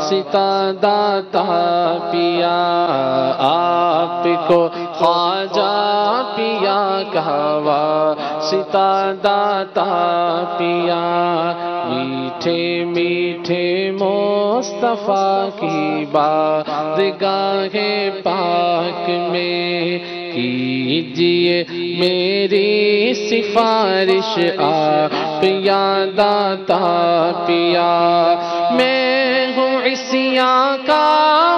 ستا داتا پیا، آپ کو خواجہ پیا کہوا ستا داتا پیا، میٹھے میٹھے مصطفیٰ کی بارگاہ پاک میں کیجئے میری سفارش آپ یا داتا پیا، میں ہوں عصیاں کا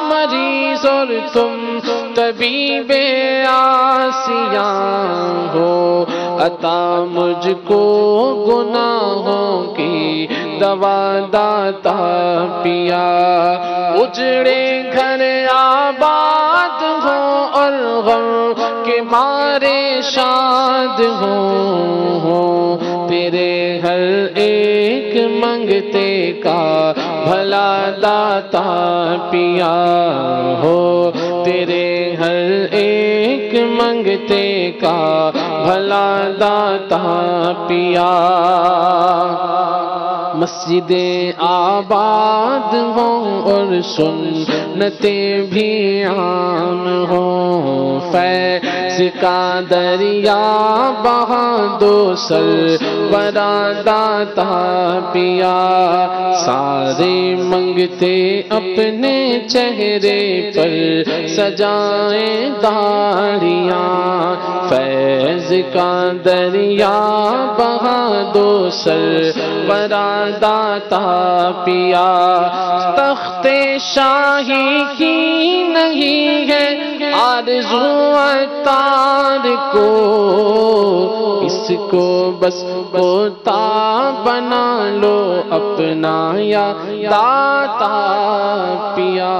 مریض اور تم طبیب عاصیاں ہو، عطا مجھ کو گناہوں کی دوا داتا پیا، اجڑے گھر آباد ہوں اور غم کے مارے شاد ہوں، تیرے ہر ایک منگتے کا بھلا داتا پیا ہو، تیرے ہر ایک منگتے کا بھلا داتا پیا، مسجد آباد ہوں اور سنتیں بھی عام ہوں، فیض کا دریا بہا دو سرورا داتا پیا، سارے منگتے اپنے چہرے پر سجائیں داڑیاں، فیض کا دریا بہا دو سرورا داتا پیا، تخت شاہی کی نہیں ہے آرزو عطار کو، اس کو بس پوتا بنا لو اپنا یا داتا پیا۔